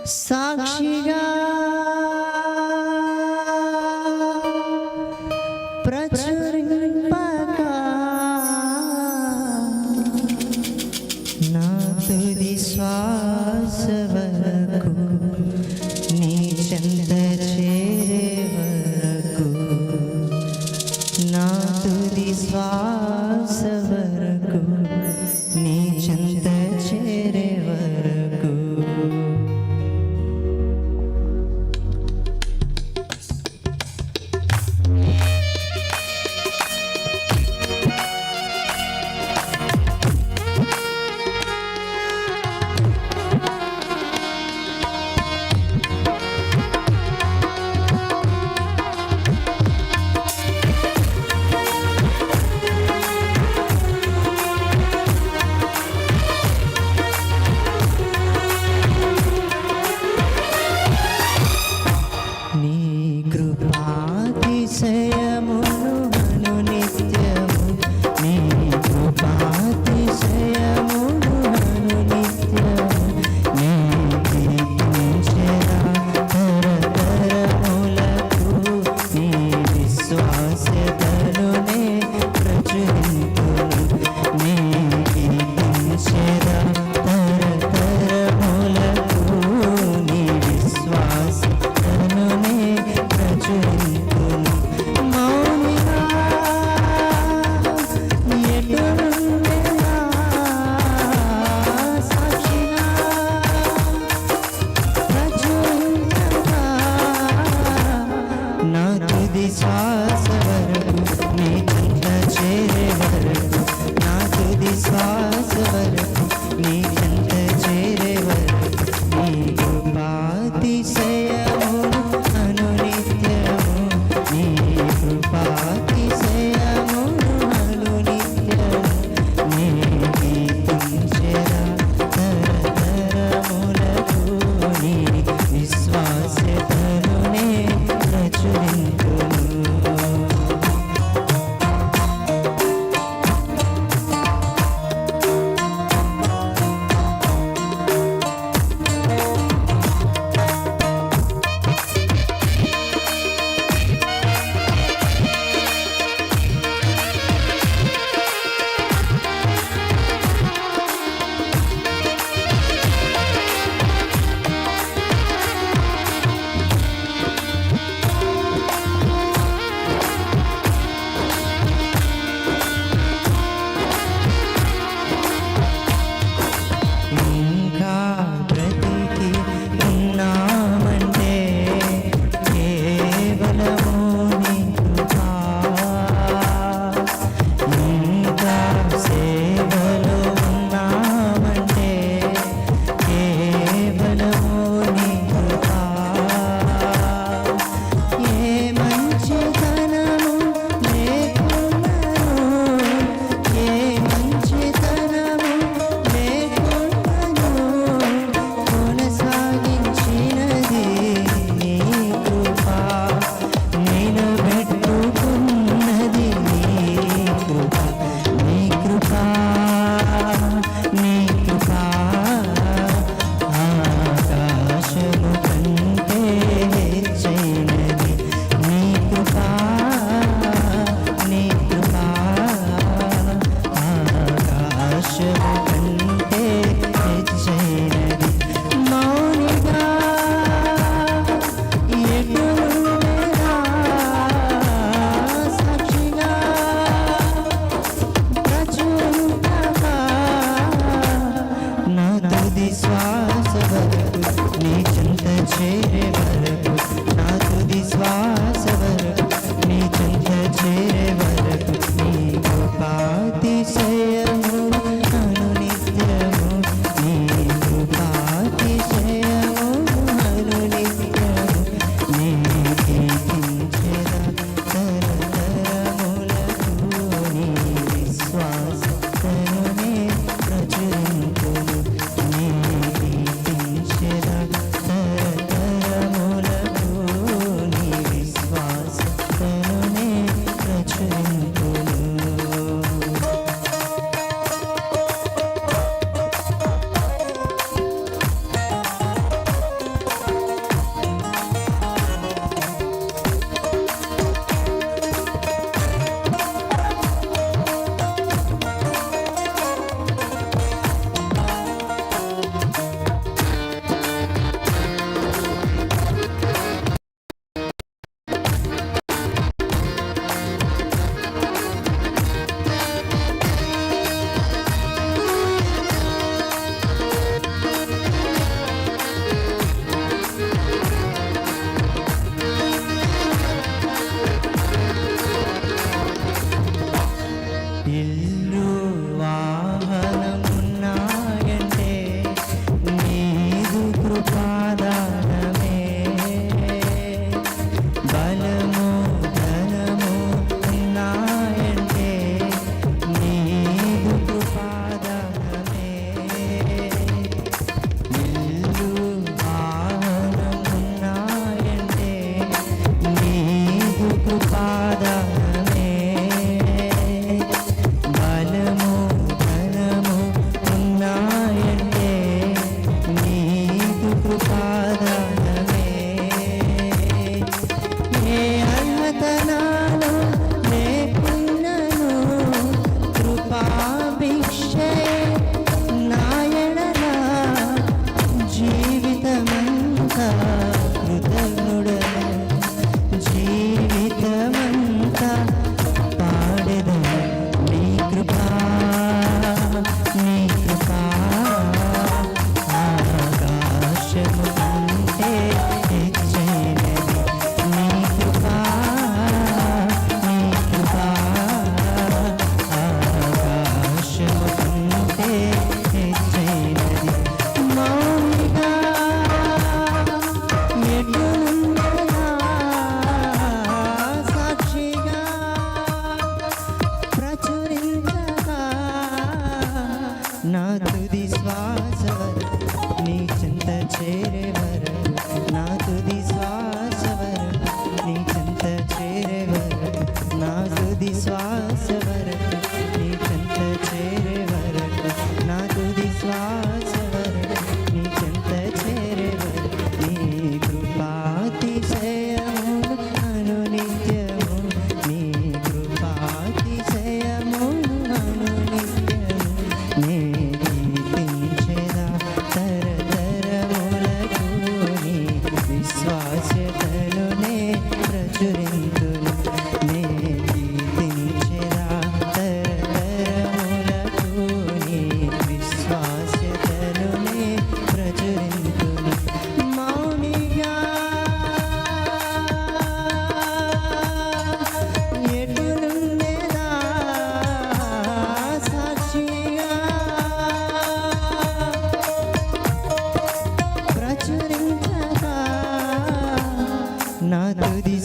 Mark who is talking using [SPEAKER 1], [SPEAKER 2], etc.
[SPEAKER 1] సాక్షిగా ప్రచురింపగా నా తుది శ్వాస వరకు నీ చెంత చేరే వరకు నా తుది శ్వాస వరకు నీ చెంత చేరే వరకు శ్వాస వరకు నీ చెంత చేరే వరకు నా తుది శ్వాస వరకు నీ చెంత చేరే వరకు నీ కృపాతిశయము అనునిత్యము నీ కృపాతిశయము అనునిత్యము నీ కీర్తించెదా తరతరములకు నీ విశ్వాస్యతనునే ప్రచురించు శ్వాస వరకు నీ చెంత చేరే వరకు నా తుది శ్వాస వరకు నీ చెంత చేరే వరకు నీ కృపాతిశయము అనునిత్యము నీ కృపాతిశయము అనునిత్యము నీ కీర్తించెదా తరతరములకు నీ విశ్వాసతనునే ప్రచురించును నీ కీర్తించెదా తరతరములకు కృపాదానమే ఏ అర్హత నాలో లేకున్నను కృపాభిక్షే నాయనలా జీవితమంతా కృతజ్ఞుడను జీవితమంతా పాడెదను నీ కృపా నీ కృపా ఆకాశము కంటే హెచ్చైనది నీ కృపా నీ కృపా ఆకాశము కంటే హెచ్చైనది మౌనిగా ఎటునుండగా సాక్షిగా ప్రచురించగా నా తుది శ్వాస వరకు నీ చింత చేరే వరకు నా తుది శ్వాస వరకు నీ చింత చేరే వరకు నా తుది శ్వాస వరకు నీ చింత చేరే వరకు నా తుది శ్వాస వరకు నీ చింత చేరే వరకు నీ కృపాతిశయమును అనునిత్యము నీ కృపాతిశయమును అనునిత్యము నే కీర్తించెదా తరతరములకు నీ విశ్వాస్యతను నే ప్రచురింతును నే కీర్తించెదా తరతరములకు నీ విశ్వాస్యతను నే ప్రచురింతును మౌనిగా ఎటునుండెదా సాక్షిగా ప్రచురించగా నా తుది